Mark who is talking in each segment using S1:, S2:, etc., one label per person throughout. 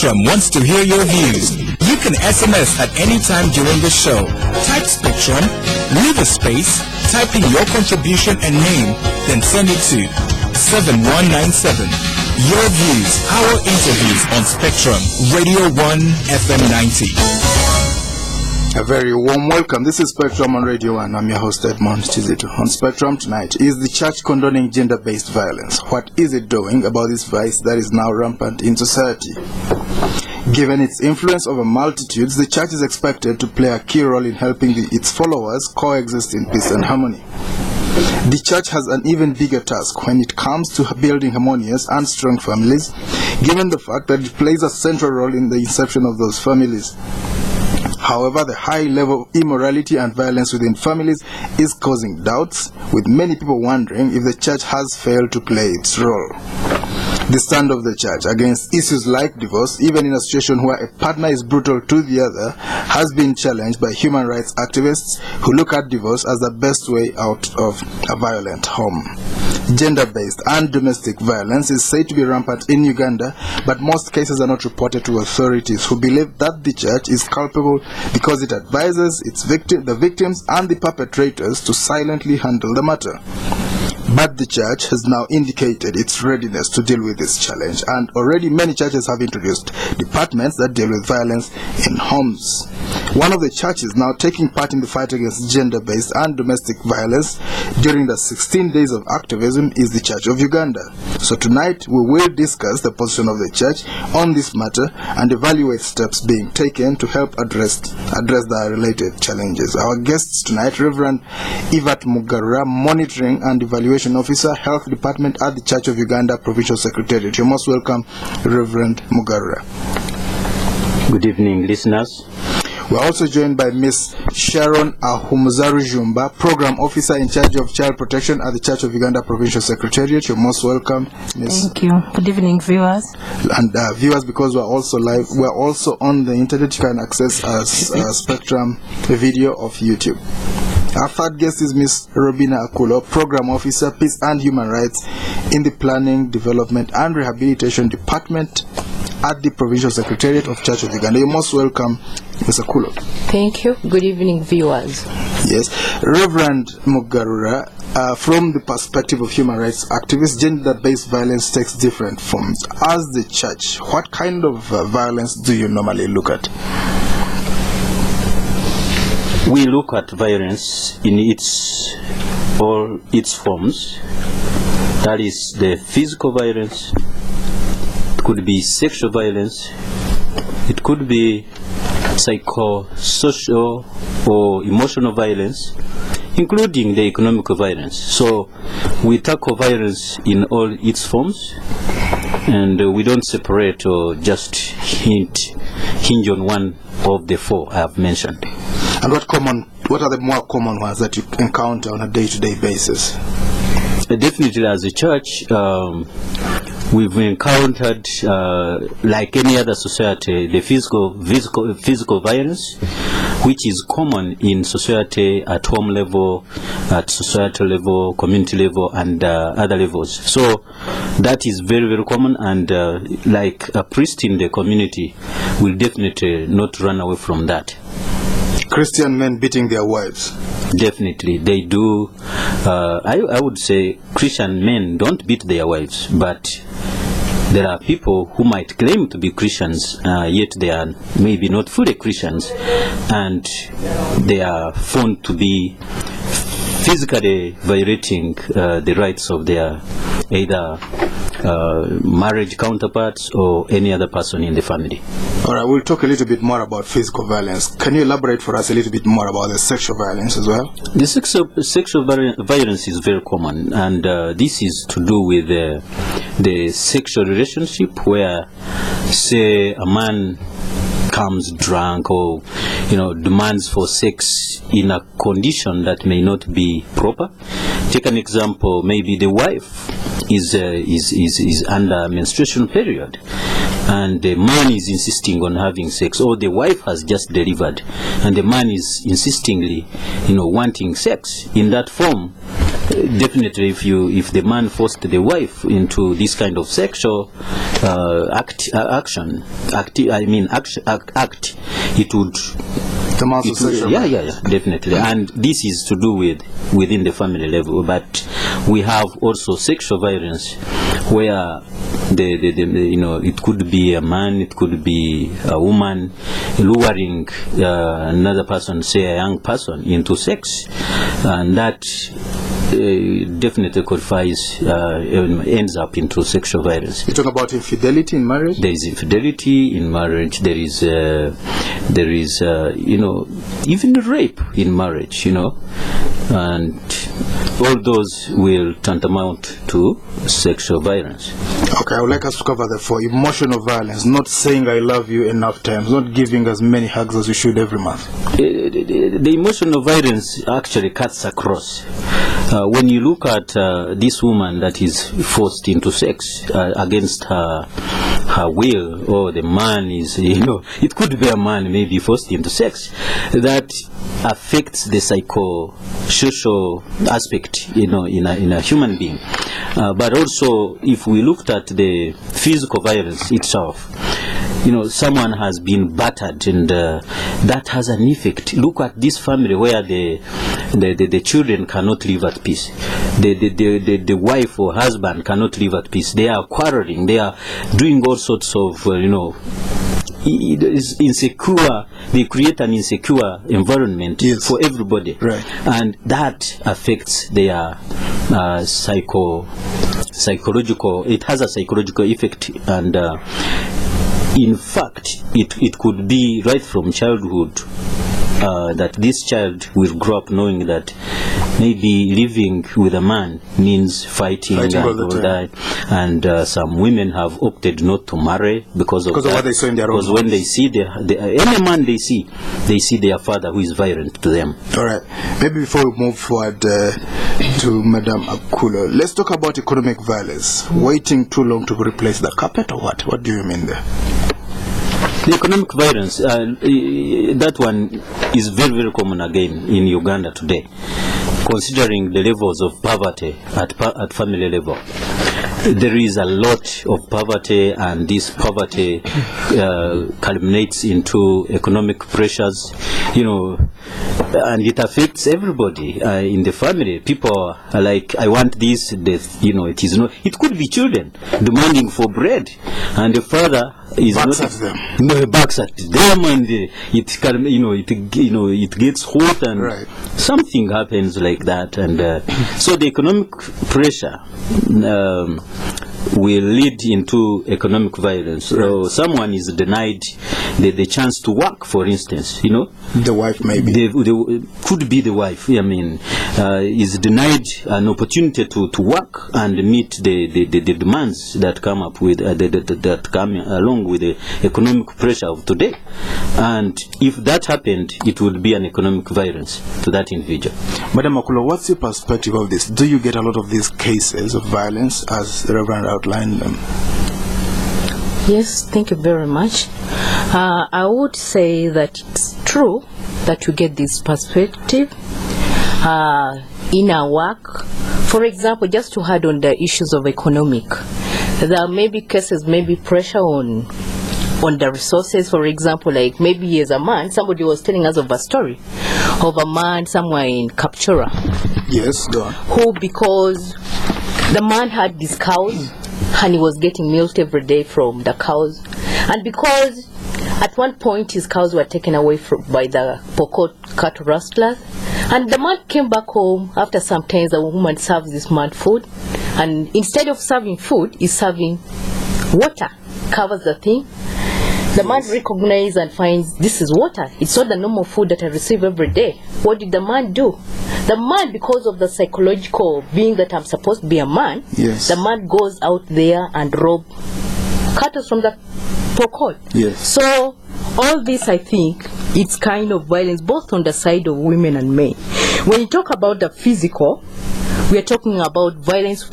S1: Spectrum wants to hear your views. You can SMS at any time during the show. Type Spectrum, leave a space, type in your contribution and name, then send it to 7197. Your views, our interviews on Spectrum, Radio 1 FM 90.
S2: A very warm welcome. This is Spectrum on Radio 1. I'm your host, Edmond. Kizito. On Spectrum tonight, is the church condoning gender-based violence? What is it doing about this vice that is now rampant in society? Given its influence over multitudes, the church is expected to play a key role in helping its followers coexist in peace and harmony. The church has an even bigger task when it comes to building harmonious and strong families, given the fact that it plays a central role in the inception of those families. However, the high level of immorality and violence within families is causing doubts, with many people wondering if the church has failed to play its role. The stand of the church against issues like divorce, even in a situation where a partner is brutal to the other, has been challenged by human rights activists who look at divorce as the best way out of a violent home. Gender-based and domestic violence is said to be rampant in Uganda, but most cases are not reported to authorities, who believe that the church is culpable because it advises the victims and the perpetrators to silently handle the matter. But the church has now indicated its readiness to deal with this challenge, and already many churches have introduced departments that deal with violence in homes. One of the churches now taking part in the fight against gender-based and domestic violence during the 16 days of activism is the Church of Uganda. So tonight we will discuss the position of the church on this matter and evaluate steps being taken to help address the related challenges. Our guests tonight, Reverend Evatt Mugarura, Monitoring and Evaluation Officer, Health Department at the Church of Uganda Provincial Secretariat. You're most welcome, Reverend Mugarura.
S3: Good evening, listeners.
S2: We're also joined by Miss Sharon Ahumuza Rujumba, Program Officer in charge of Child Protection at the Church of Uganda Provincial Secretariat. You're most welcome, Miss.
S4: Thank you. Good evening, viewers.
S2: And viewers, because we're also live, we're also on the internet. You can access our Spectrum video of YouTube. Our third guest is Miss Robinah Akullo, Program Officer, Peace and Human Rights in the Planning, Development and Rehabilitation Department at the Provincial Secretariat of Church of Uganda. You're most welcome, Ms. Akullo.
S4: Thank you. Good evening, viewers.
S2: Yes. Reverend Mugarura, from the perspective of human rights activists, gender-based violence takes different forms. As the church, what kind of violence do you normally look at?
S3: We look at violence in all its forms. That is the physical violence. It could be sexual violence. It could be psychosocial or emotional violence, including the economic violence. So we tackle violence in all its forms, and we don't separate or just hinge on one of the four I have mentioned.
S2: And what are the more common ones that you encounter on a day-to-day basis?
S3: Definitely, as a church, we've encountered, like any other society, the physical violence, which is common in society at home level, at societal level, community level, and other levels. So that is very, very common, and like a priest in the community will definitely not run away from that.
S2: Christian men beating their wives.
S3: Definitely, they do. I would say Christian men don't beat their wives, but there are people who might claim to be Christians, yet they are maybe not fully Christians, and they are found to be physically violating the rights of their either marriage counterparts or any other person in the family.
S2: All right, we'll talk a little bit more about physical violence. Can you elaborate for us a little bit more about the sexual violence as well?
S3: The sexual violence is very common, and this is to do with the sexual relationship where, say, a man comes drunk or demands for sex in a condition that may not be proper. Take an example, maybe the wife is under menstruation period, and the man is insisting on having sex, or the wife has just delivered and the man is insistingly wanting sex. In that form, definitely, if the man forced the wife into this kind of sexual act, it would. Definitely. And this is to do within the family level. But we have also sexual violence where it could be a man, it could be a woman luring another person, say a young person, into sex, and that definitely qualifies, ends up into sexual violence.
S2: You talk about infidelity in marriage?
S3: There is infidelity in marriage. There is even rape in marriage, and all those will tantamount to sexual violence.
S2: Okay, I would like us to cover that for emotional violence, not saying I love you enough times, not giving as many hugs as you should every month.
S3: The emotional violence actually cuts across. When you look at this woman that is forced into sex against her will, or the man is, it could be a man maybe forced into sex, that affects the psycho-social aspect, in a human being. But also, if we looked at the physical violence itself, someone has been battered, and that has an effect. Look at this family where the children cannot live at peace. The wife or husband cannot live at peace. They are quarreling. They are doing all sorts of, it is insecure. They create an insecure environment for everybody,
S2: right? And
S3: that affects their psychological. It has a psychological effect, and in fact, it could be right from childhood that this child will grow up knowing that maybe living with a man means fighting and all that. And some women have opted not to marry because of
S2: what they saw in their own
S3: Because when they see any man they see their father who is violent to them.
S2: All right. Maybe before we move forward to Madam Akullo, let's talk about economic violence. Waiting too long to replace the carpet, or what? What do you mean there?
S3: The economic violence, that one is very, very common again in Uganda today, considering the levels of poverty at family level. There is a lot of poverty, and this poverty culminates into economic pressures, and it affects everybody in the family. People are like, I want this, it is not. It could be children demanding for bread, and the father is
S2: backs
S3: not
S2: at them.
S3: No, backs at them, and it gets hot, and something happens like that, and so the economic pressure will lead into economic violence. So someone is denied the chance to work, for instance,
S2: the wife maybe.
S3: Could be the wife, is denied an opportunity to work and meet the demands that come up with, that come along with the economic pressure of today. And if that happened, it would be an economic violence to that individual.
S2: Madam Akullo, what's your perspective of this? Do you get a lot of these cases of violence as the Reverend outlined them?
S4: Yes, thank you very much. I would say that it's true that you get this perspective in our work. For example, just to add on the issues of economic, there may be cases, maybe pressure on the resources. For example, like maybe as a man, somebody was telling us of a story of a man somewhere in Kapchora.
S2: Yes, go on.
S4: Who, because the man had these cows and he was getting milk every day from the cows, and because at one point his cows were taken away by the Pokot cattle rustlers, and the man came back home after some time. The woman serves this man food, and instead of serving food, he's serving water, covers the thing. The man recognizes and finds this is water. It's not the normal food that I receive every day. What did the man do? The man, because of the psychological being that I'm supposed to be a man, the man goes out there and rob cattle from the Pokot.
S2: Yes.
S4: So all this, I think, it's kind of violence both on the side of women and men. When you talk about the physical, we are talking about violence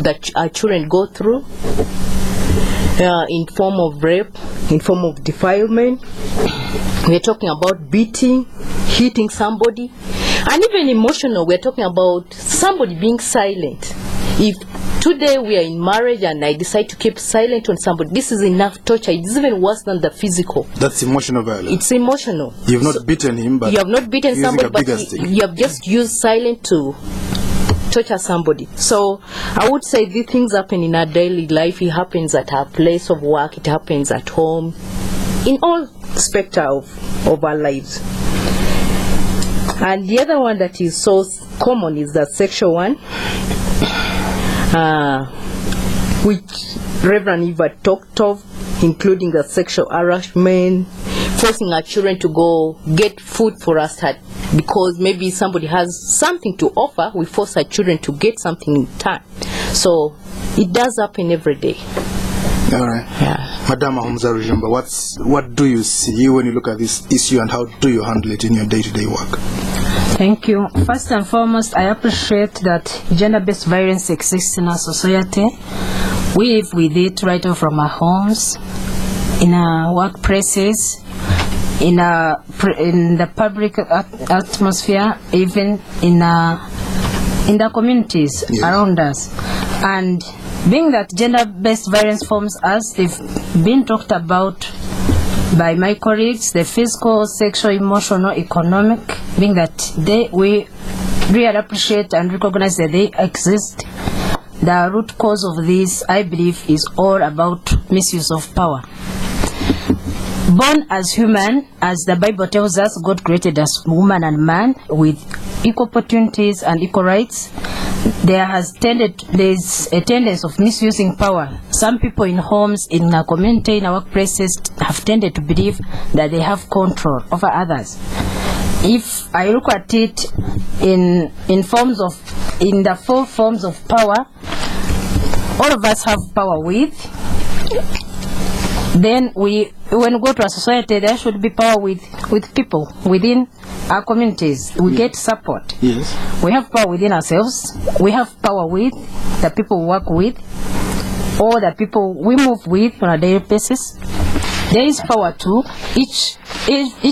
S4: that our children go through in form of rape, in form of defilement. We are talking about beating, hitting somebody. And even emotional, we're talking about somebody being silent. If today we are in marriage and I decide to keep silent on somebody, this is enough torture. It's even worse than the physical.
S2: That's emotional violence.
S4: It's emotional.
S2: You've not beaten him, but
S4: you have not beaten somebody, but you have just used silence to torture somebody. So I would say these things happen in our daily life. It happens at our place of work. It happens at home. In all spectra of our lives. And the other one that is so common is the sexual one, which Reverend Evatt talked of, including the sexual harassment, forcing our children to go get food for us because maybe somebody has something to offer. We force our children to get something in time. So it does happen every day.
S2: All right.
S4: Yeah.
S2: Madam Ahumuza Rujumba, what do you see when you look at this issue, and how do you handle it in your day-to-day work?
S5: Thank you. First and foremost, I appreciate that gender-based violence exists in our society. We live with it right off from our homes, in our workplaces, in the public atmosphere, even in the communities around us. And being that gender-based violence forms, as they've been talked about by my colleagues, the physical, sexual, emotional, economic, being that we really appreciate and recognize that they exist. The root cause of this, I believe, is all about misuse of power. Born as human, as the Bible tells us, God created us woman and man with equal opportunities and equal rights. There's a tendency of misusing power. Some people in homes, in our community, in our workplaces have tended to believe that they have control over others. If I look at it in the four forms of power, all of us have power with. Then when we go to a society, there should be power with people within our communities. We get support.
S2: Yes.
S5: We have power within ourselves. We have power with the people we work with, or the people we move with on a daily basis. There is power too. Each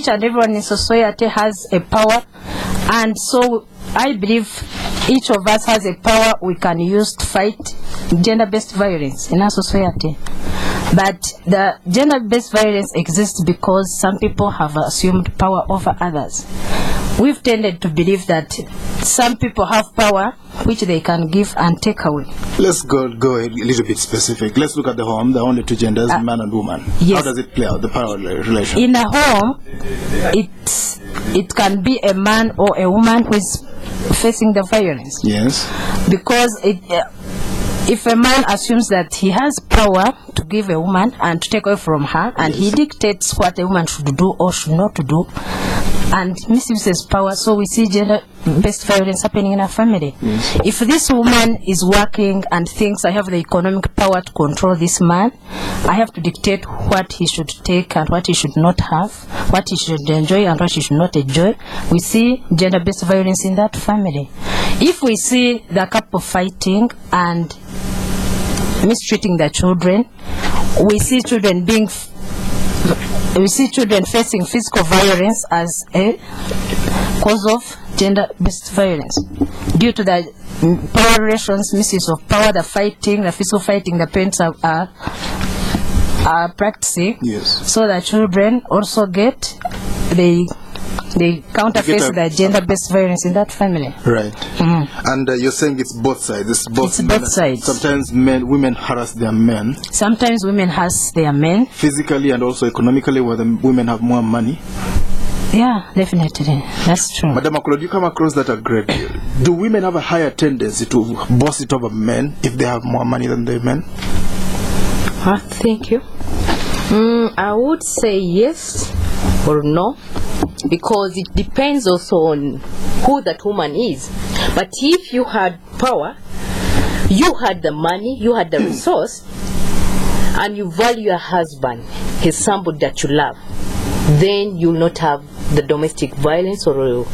S5: and everyone in society has a power, and so I believe each of us has a power we can use to fight gender-based violence in our society. But the gender-based violence exists because some people have assumed power over others. We've tended to believe that some people have power which they can give and take away.
S2: Let's go a little bit specific. Let's look at the home, the only two genders, man and woman.
S5: Yes.
S2: How does it play out, the power relation?
S5: In a home, it can be a man or a woman who is facing the violence.
S2: Yes.
S5: Because if a man assumes that he has power to give a woman and to take away from her, and he dictates what a woman should do or should not do, and misuses power, so we see gender-based violence happening in a family.
S2: Yes.
S5: If this woman is working and thinks I have the economic power to control this man, I have to dictate what he should take and what he should not have, what he should enjoy and what he should not enjoy, we see gender-based violence in that family. If we see the couple fighting and mistreating the children, we see children facing physical violence as a cause of gender-based violence due to the power relations, misuse of power, the physical fighting the parents are practicing.
S2: Yes.
S5: So the children also they counterface the gender-based violence in that family.
S2: Right. Mm-hmm. And you're saying it's both sides. It's both
S5: sides.
S2: Sometimes women harass their men.
S5: Sometimes women harass their men.
S2: Physically and also economically, where the women have more money.
S5: Yeah, definitely. That's true.
S2: Madam Akullo, do you come across that a great deal? Do women have a higher tendency to boss it over men if they have more money than their men?
S4: Thank you. I would say yes or no, because it depends also on who that woman is. But if you had power, you had the money, you had the resource, and you value your husband as somebody that you love, then you will not have the domestic violence or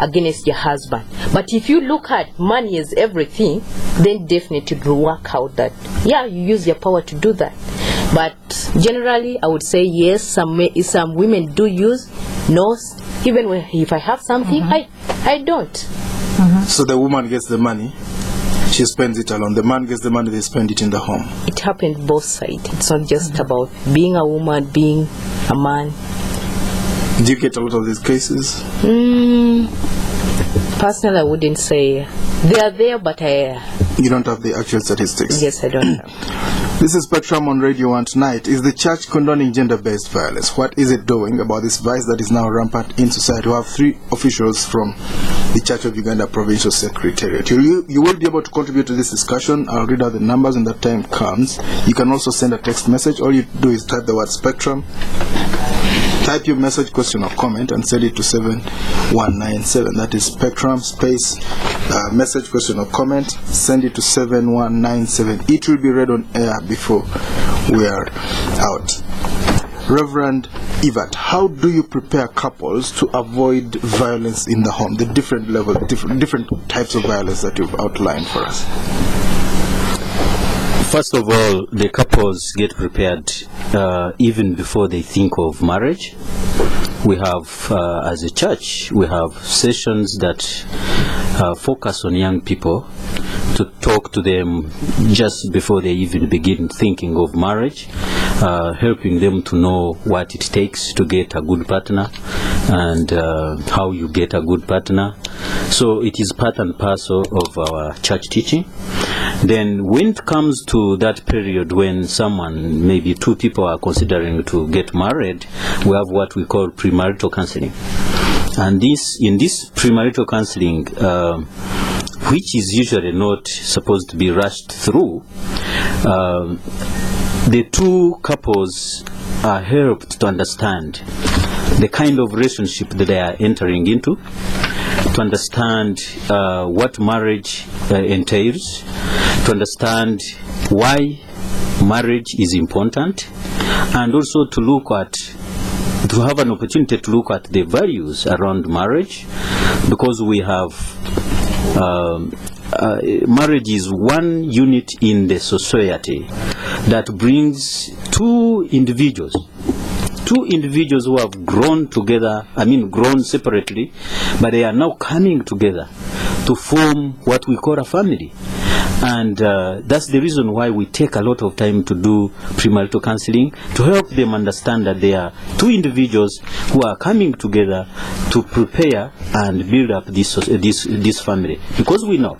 S4: against your husband. But if you look at money as everything, then definitely it will work out that, yeah, you use your power to do that. But generally, I would say yes, some women do use no. Even if I have something, I I don't.
S2: So the woman gets the money, she spends it alone. The man gets the money, they spend it in the home.
S4: It happened both sides. It's not just about being a woman, being a man.
S2: Do you get a lot of these cases?
S4: Personally, I wouldn't say they are there, but
S2: You don't have the actual statistics?
S4: Yes, I don't have.
S2: This is Spectrum on Radio 1 tonight. Is the church condoning gender-based violence? What is it doing about this vice that is now rampant in society? We have 3 officials from the Church of Uganda Provincial Secretariat. You will be able to contribute to this discussion. I'll read out the numbers when that time comes. You can also send a text message. All you do is type the word Spectrum. Type your message, question or comment and send it to 7197. That is Spectrum space message, question or comment. Send it to 7197. It will be read on air before we are out. Reverend Evatt, how do you prepare couples to avoid violence in the home? The different level, different types of violence that you've outlined for us.
S3: First of all, the couples get prepared even before they think of marriage. We have, as a church, we have sessions that focus on young people to talk to them just before they even begin thinking of marriage, helping them to know what it takes to get a good partner and how you get a good partner. So it is part and parcel of our church teaching. Then when it comes to that period when someone, maybe 2 people are considering to get married, we have what we call premarital counseling. And in this premarital counseling, which is usually not supposed to be rushed through, the 2 couples are helped to understand the kind of relationship that they are entering into, to understand what marriage entails, to understand why marriage is important, and also to have an opportunity to look at the values around marriage, because we have marriage is one unit in the society that brings 2 individuals who have grown together, grown separately, but they are now coming together to form what we call a family. And that's the reason why we take a lot of time to do premarital counseling, to help them understand that they are 2 individuals who are coming together to prepare and build up this family. Because we know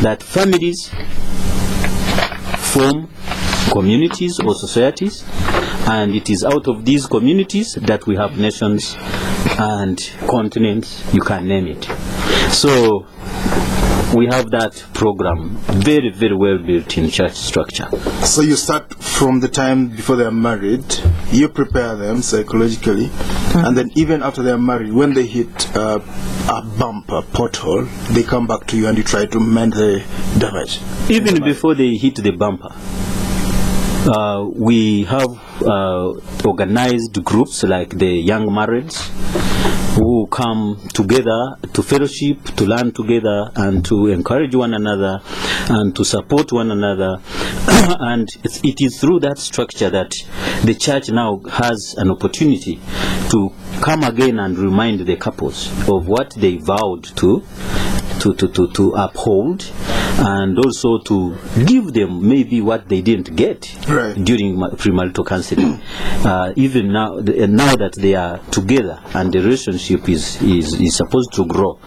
S3: that families form communities or societies, and it is out of these communities that we have nations and continents, you can name it. So we have that program very, very well built in church structure.
S2: So you start from the time before they are married, you prepare them psychologically, and then even after they are married, when they hit a bump, a pothole, they come back to you and you try to mend the damage.
S3: Even before they hit the bumper, we have organized groups like the young marrieds who come together to fellowship, to learn together, and to encourage one another and to support one another. And it is through that structure that the church now has an opportunity to come again and remind the couples of what they vowed to uphold, and also to give them maybe what they didn't get during premarital counseling. Even now that they are together and the relationship is supposed to grow,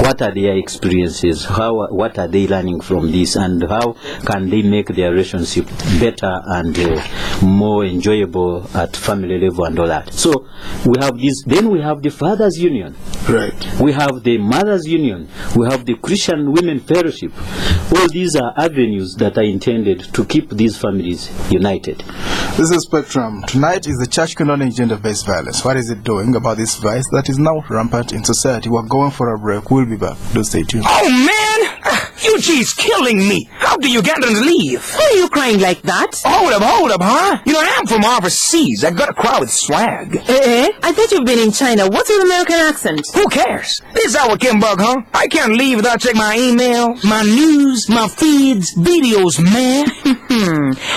S3: what are their experiences? What are they learning from this, and how can they make their relationship better and more enjoyable at family level and all that? So we have this. Then we have the Fathers Union.
S2: Right.
S3: We have the Mothers Union. We have the Christian Women Fellowship. All these are avenues that are intended to keep these families united.
S2: This is Spectrum. Tonight is the church condoning gender-based violence. What is it doing about this vice that is now rampant in society? We're going for a break. We'll be back. Don't stay tuned.
S1: Oh man!
S6: Refugees killing me. How do Ugandans leave?
S7: Why are you crying like that?
S6: Hold up, huh? You know, I'm from overseas. I got a crowd with swag.
S7: I thought you've been in China. What's your American accent?
S6: Who cares? This is our Kimbug, huh? I can't leave without checking my email, my news, my feeds, videos, man.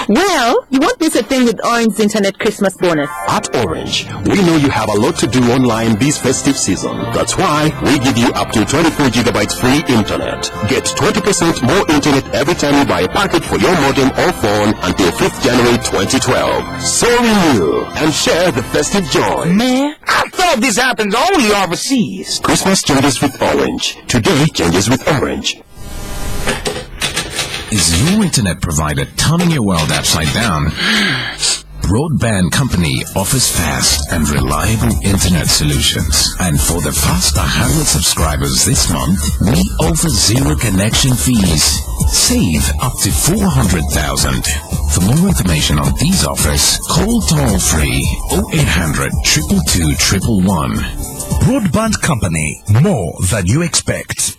S7: Well, you won't miss a thing with Orange's Internet Christmas bonus.
S8: At Orange, we know you have a lot to do online this festive season. That's why we give you up to 24 gigabytes free internet. Get 20% more internet every time you buy a packet for your modem or phone until 5th January 2012. So renew and share the festive joy.
S6: Man, I thought this happens only overseas.
S8: Christmas changes with Orange. Today changes with Orange.
S1: Is your internet provider turning your world upside down? Broadband Company offers fast and reliable internet solutions. And for the first 100 subscribers this month, we offer zero connection fees. Save up to 400,000. For more information on these offers, call toll-free 0800 222 111. Broadband Company, more than you expect.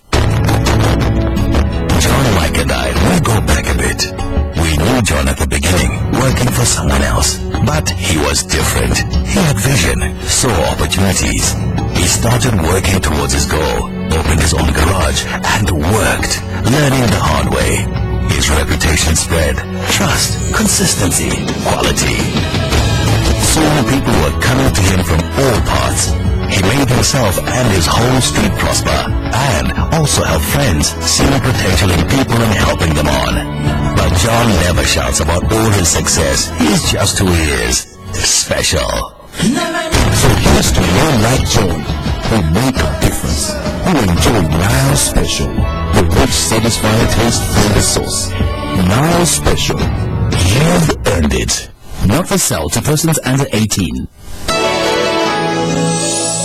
S9: John, Mike and I, we go back a bit. We knew John at the beginning, working for someone else. But he was different. He had vision, saw opportunities. He started working towards his goal, opened his own garage, and worked, learning the hard way. His reputation spread. Trust, consistency, quality. So many people were coming to him from all parts. He made himself and his whole street prosper, and also help friends see the potential in people and helping them on. But John never shouts about all his success. He's just who he is. Special.
S1: So here's to men like John, who make a difference, who enjoy Nile Special, the rich, satisfying taste from the sauce. Nile Special. You've earned it. Not for sale to persons under 18.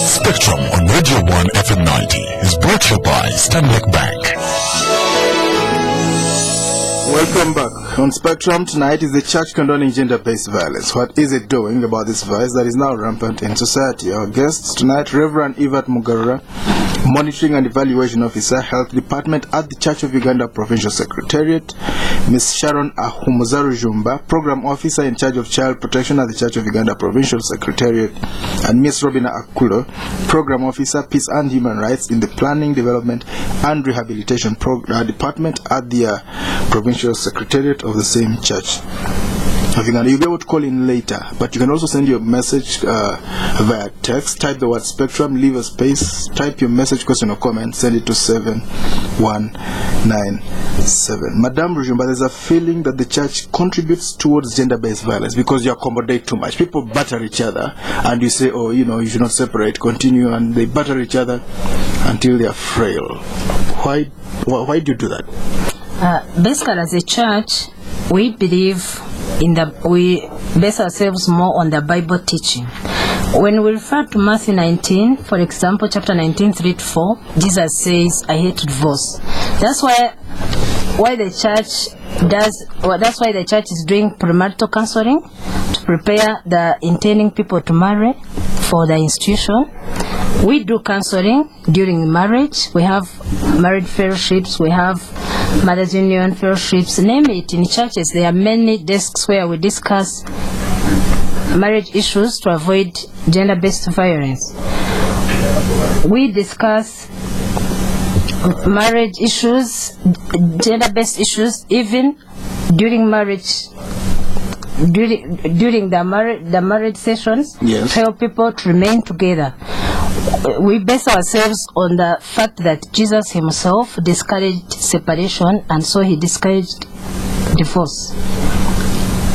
S1: Spectrum on Radio 1 FM 90 is brought to you by Stanbic Bank.
S2: Welcome back. On Spectrum tonight is the church condoning gender-based violence. What is it doing about this vice that is now rampant in society? Our guests tonight, Reverend Evatt Mugarura, Monitoring and Evaluation Officer, Health Department at the Church of Uganda Provincial Secretariat, Ms. Sharon Ahumuza Rujumba, Program Officer in charge of Child Protection at the Church of Uganda Provincial Secretariat, and Ms. Robinah Akullo, Program Officer, Peace and Human Rights in the Planning, Development and Rehabilitation Department at the Provincial Secretariat of the same Church of Uganda. You'll be able to call in later, but you can also send your message via text. Type the word Spectrum, leave a space, type your message, question or comment, send it to 7197. Madame Rujumba, there's a feeling that the church contributes towards gender-based violence because you accommodate too much. People batter each other and you say, oh, you know, you should not separate, continue, and they batter each other until they are frail. Why do you do that?
S5: Basically, as a church, we believe we base ourselves more on the Bible teaching. When we refer to Matthew 19, for example, chapter 19, 3-4, Jesus says, I hate divorce. That's why the church that's why the church is doing premarital counseling to prepare the intending people to marry for the institution. We do counseling during marriage. We have marriage fellowships, we have Mothers Union fellowships, name it. In churches there are many desks where we discuss marriage issues to avoid gender-based violence. We discuss marriage issues, gender-based issues, even during marriage, during the marriage sessions.
S2: Yes.
S5: Help people to remain together. We base ourselves on the fact that Jesus himself discouraged separation, and so he discouraged divorce.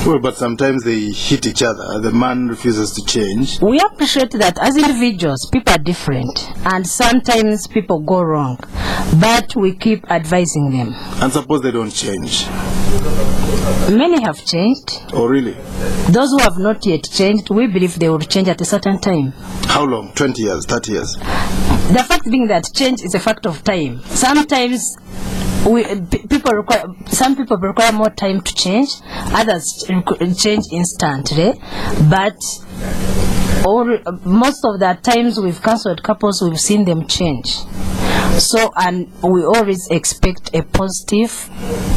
S2: Well, but sometimes they hit each other. The man refuses to change.
S5: We appreciate that as individuals, people are different, and sometimes people go wrong, but we keep advising them.
S2: And suppose they don't change?
S5: Many have changed.
S2: Oh, really?
S5: Those who have not yet changed, we believe they will change at a certain time.
S2: How long? 20 years, 30 years?
S5: The fact being that change is a fact of time. Sometimes some people require more time to change, others change instantly, but most of the times we've counseled couples, we've seen them change. So, and we always expect a positive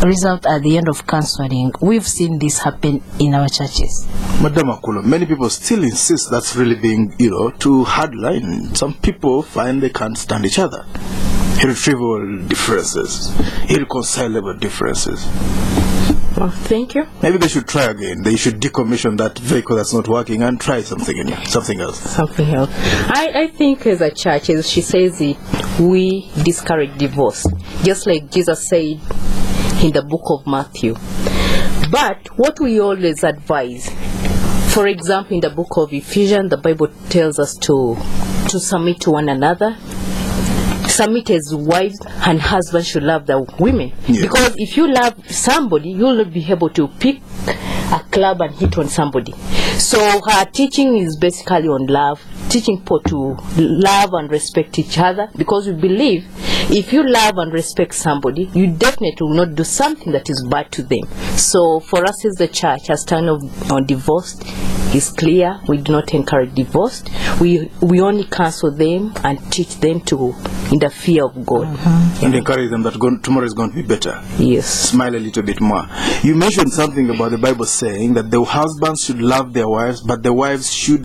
S5: result at the end of counseling. We've seen this happen in our churches.
S2: Madam Akullo, many people still insist that's really being, too hard line. Some people find they can't stand each other. Irretrievable differences, irreconcilable differences.
S4: Well, thank you.
S2: Maybe they should try again. They should decommission that vehicle that's not working and try something else.
S4: Something else. I think as a church, as she says it, we discourage divorce, just like Jesus said in the book of Matthew. But what we always advise, for example, in the book of Ephesians, the Bible tells us to submit to one another. Submit as wives, and husbands should love the women. Yeah. Because if you love somebody, you'll not be able to pick a club and hit on somebody. So her teaching is basically on love, teaching people to love and respect each other, because we believe if you love and respect somebody, you definitely will not do something that is bad to them. So for us as the church, our stand on divorce is clear. We do not encourage divorce. We only counsel them and teach them to in the fear of God.
S2: And encourage them that tomorrow is going to be better.
S4: Yes.
S2: Smile a little bit more. You mentioned something about the Bible saying that the husbands should love their wives, but the wives should